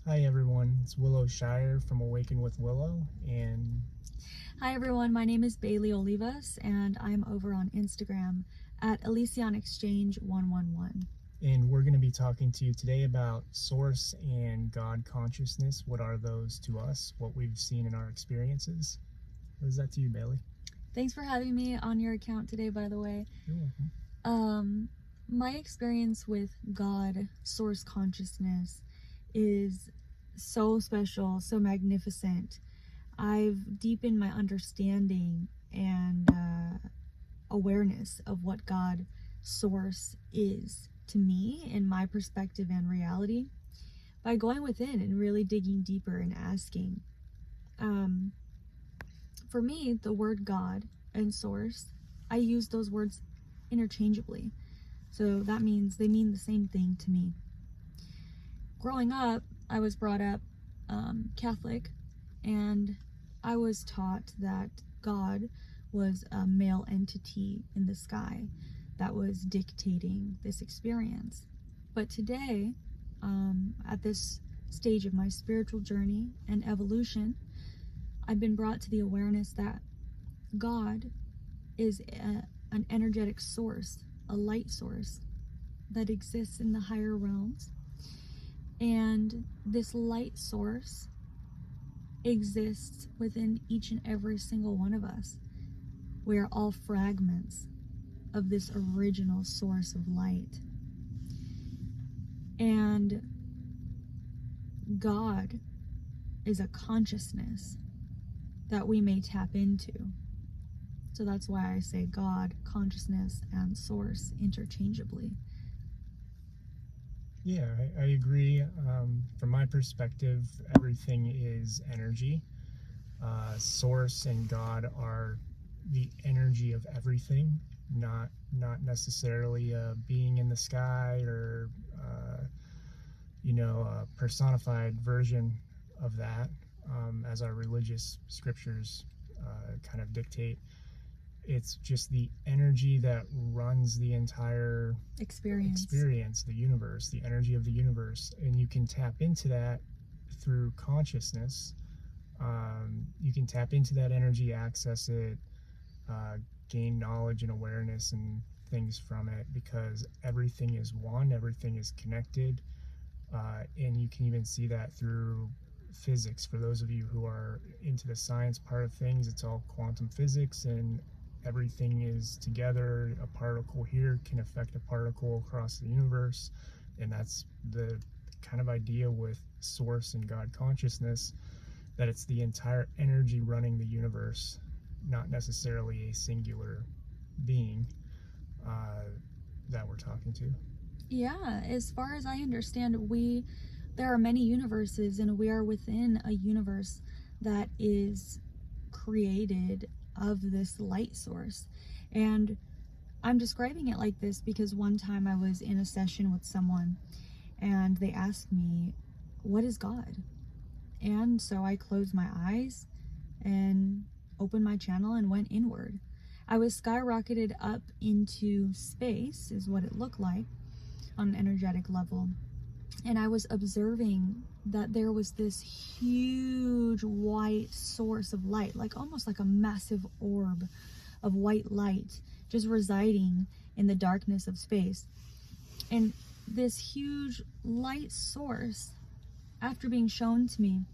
Hi everyone, it's Willow Shire from Awaken with Willow, and Hi everyone, my name is Bailey Olivas and I'm over on Instagram at ElysionExchange111. we're going to be talking to you today about Source and God consciousness. What are those to us? What we've seen in our experiences. What is that to you, Bailey? Thanks for having me on your account today, by the way. You're welcome. My experience with God, Source consciousness, is so special, so magnificent. I've deepened my understanding and awareness of what God, Source, is to me in my perspective and reality by going within and really digging deeper and asking. For me, the word God and Source, I use those words interchangeably. So that means they mean the same thing to me. Growing up, I was brought up Catholic, and I was taught that God was a male entity in the sky that was dictating this experience. But today, at this stage of my spiritual journey and evolution, I've been brought to the awareness that God is an energetic source, a light source that exists in the higher realms. And this light source exists within each and every single one of us. We are all fragments of this original source of light. And God is a consciousness that we may tap into. So that's why I say God, consciousness, and source interchangeably. Yeah, I agree. From my perspective, everything is energy. Source and God are the energy of everything, not necessarily a being in the sky or a personified version of that, as our religious scriptures kind of dictate. It's just the energy that runs the entire experience, the universe, the energy of the universe. And you can tap into that through consciousness. You can tap into that energy, access it, gain knowledge and awareness and things from it, because everything is one, everything is connected. And you can even see that through physics. For those of you who are into the science part of things, it's all quantum physics, and everything is together. A particle here can affect a particle across the universe, and that's the kind of idea with Source and God consciousness, that it's the entire energy running the universe, not necessarily a singular being that we're talking to. Yeah, as far as I understand, there are many universes, and we are within a universe that is created of this light source. And I'm describing it like this because one time I was in a session with someone and they asked me, what is God? And so I closed my eyes and opened my channel and went inward. I was skyrocketed up into space, is what it looked like on an energetic level. And I was observing that there was this huge white source of light, like almost like a massive orb of white light just residing in the darkness of space. And this huge light source, after being shown to me,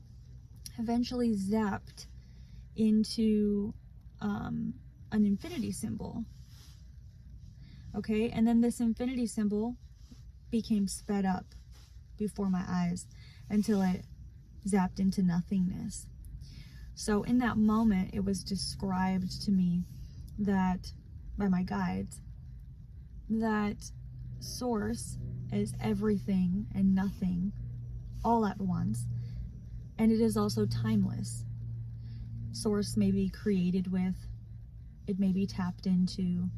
eventually zapped into an infinity symbol. Okay, and then this infinity symbol became sped up before my eyes until it zapped into nothingness. So in that moment, it was described to me that, by my guides, that Source is everything and nothing all at once, and it is also timeless. Source may be created with, it may be tapped into,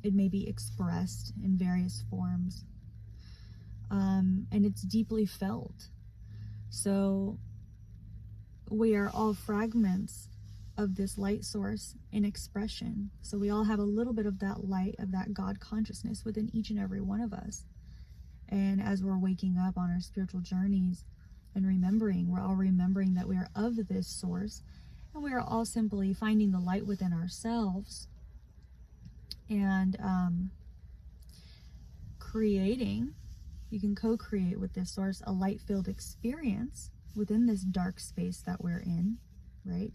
it may be expressed in various forms, and it's deeply felt. So we are all fragments of this light source in expression. So we all have a little bit of that light, of that God consciousness within each and every one of us. And as we're waking up on our spiritual journeys, and remembering. We're all remembering that we are of this source, and we are all simply finding the light within ourselves and creating. You can co-create with this source a light-filled experience within this dark space that we're in, right?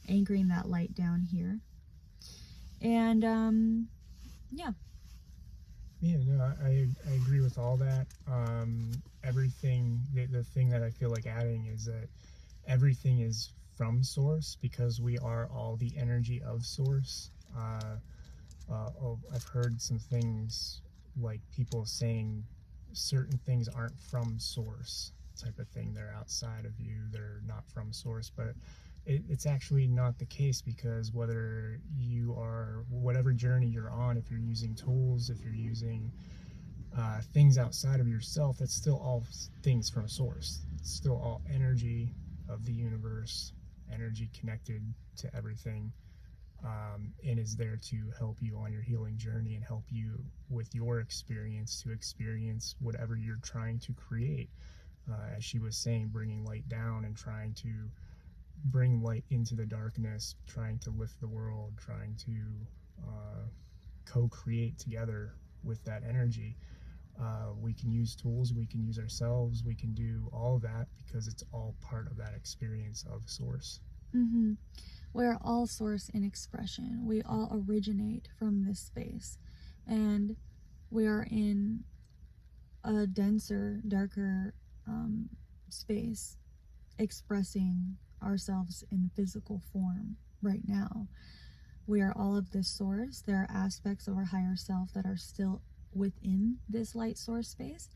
Anchoring that light down here. And yeah. Yeah, no, I agree with all that. Everything, the thing that I feel like adding is that everything is from source, because we are all the energy of source. I've heard some things like people saying certain things aren't from source, type of thing. They're outside of you, they're not from source, but it's actually not the case, because whether you are, whatever journey you're on, if you're using tools, if you're using things outside of yourself, that's still all things from source. It's still all energy of the universe, energy connected to everything, and is there to help you on your healing journey and help you with your experience to experience whatever you're trying to create. As she was saying, bringing light down and trying to bring light into the darkness, trying to lift the world, trying to co-create together with that energy. We can use tools, we can use ourselves, we can do all of that, because it's all part of that experience of source. Mm-hmm. We're all source in expression. We all originate from this space, and we are in a denser, darker space, expressing ourselves in physical form right now. We are all of this source. There are aspects of our higher self that are still within this light source space,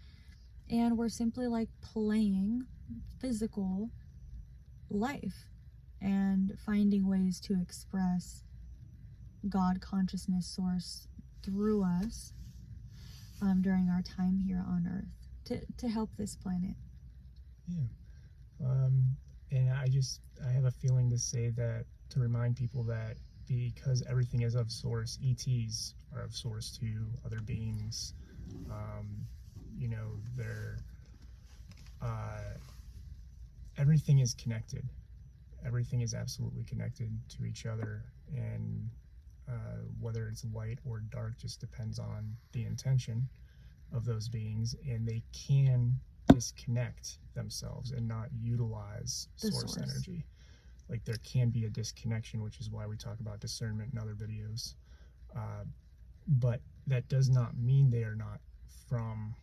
and we're simply like playing physical life and finding ways to express God consciousness source through us during our time here on Earth to help this planet. Yeah. And I have a feeling to say that, to remind people that because everything is of source, ETs are of source too, other beings. They're everything is connected. Everything is absolutely connected to each other, and whether it's light or dark just depends on the intention of those beings, and they can disconnect themselves and not utilize The source energy. Like, there can be a disconnection, which is why we talk about discernment in other videos. But that does not mean they are not from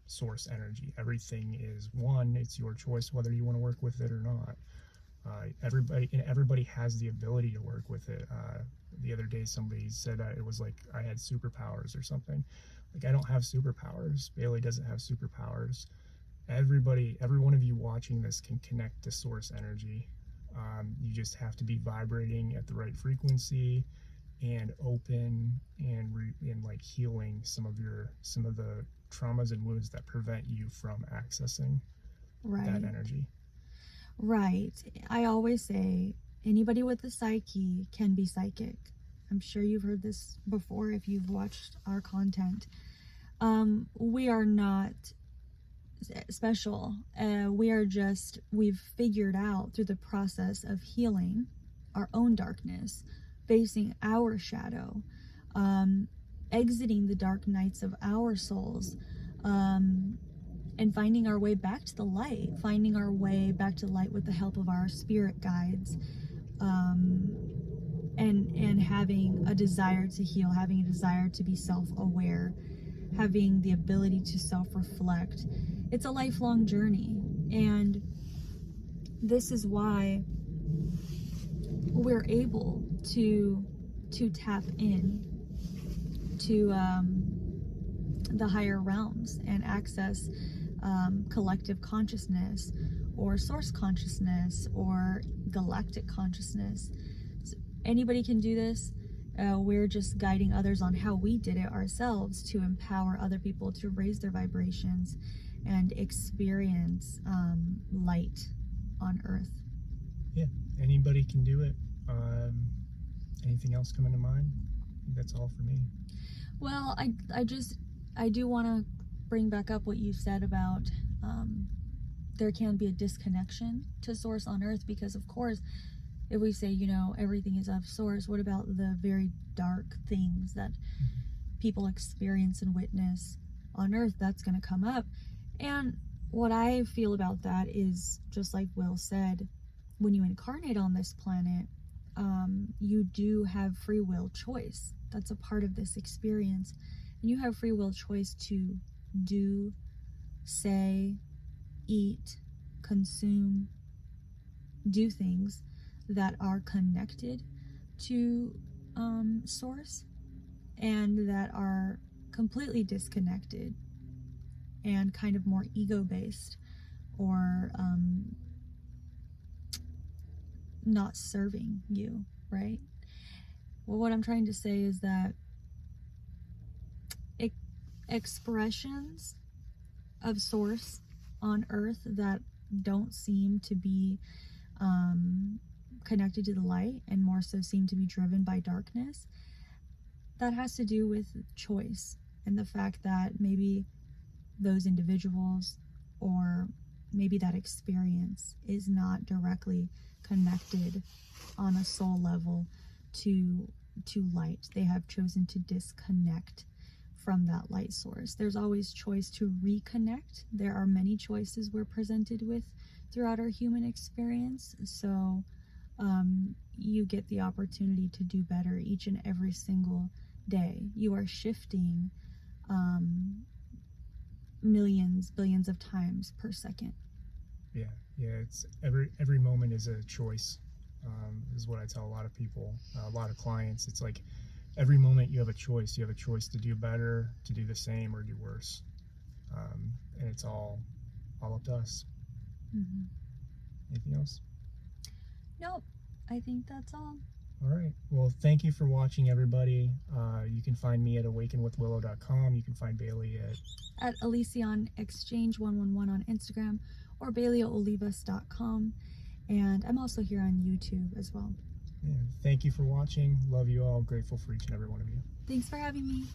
source energy. Everything is one. It's your choice whether you want to work with it or not. Everybody has the ability to work with it. The other day somebody said it was like I had superpowers or something. Like, I don't have superpowers. Bailey doesn't have superpowers. Every one of you watching this can connect to source energy. You just have to be vibrating at the right frequency and open and like healing some of the traumas and wounds that prevent you from accessing that energy. Right. I always say anybody with a psyche can be psychic. I'm sure you've heard this before if you've watched our content. We are not special. We've figured out through the process of healing our own darkness, facing our shadow, exiting the dark nights of our souls, and finding our way back to the light, finding our way back to light with the help of our spirit guides, and having a desire to heal, having a desire to be self-aware, having the ability to self-reflect. It's a lifelong journey, and this is why we're able to tap in to the higher realms and access collective consciousness or source consciousness or galactic consciousness. So anybody can do this. We're just guiding others on how we did it ourselves to empower other people to raise their vibrations and experience light on Earth. Yeah, anybody can do it. Anything else coming to mind? I think that's all for me. Well, I do want to bring back up what you said about there can be a disconnection to source on earth, because of course, if we say, everything is of source, what about the very dark things that people experience and witness on earth? That's going to come up. And what I feel about that is, just like Will said, when you incarnate on this planet, you do have free will choice. That's a part of this experience. And you have free will choice to do, say, eat, consume, do things that are connected to source, and that are completely disconnected and kind of more ego-based, or not serving you, right? Well, what I'm trying to say is that expressions of source on earth that don't seem to be connected to the light, and more so seem to be driven by darkness, that has to do with choice, and the fact that maybe those individuals, or maybe that experience, is not directly connected on a soul level to light. They have chosen to disconnect from that light source. There's always choice to reconnect. There are many choices we're presented with throughout our human experience, so you get the opportunity to do better each and every single day. You are shifting millions, billions of times per second. Yeah, it's every moment is a choice, is what I tell a lot of people, a lot of clients. It's like every moment you have a choice. You have a choice to do better, to do the same, or do worse, and it's all up to us. Mm-hmm. Anything else? Nope, I think that's all. All right. Well, thank you for watching, everybody. You can find me at awakenwithwillow.com. You can find Bailey at Elysion Exchange 111 on Instagram, or BaileyOlivas.com. And I'm also here on YouTube as well. Yeah, thank you for watching. Love you all. Grateful for each and every one of you. Thanks for having me.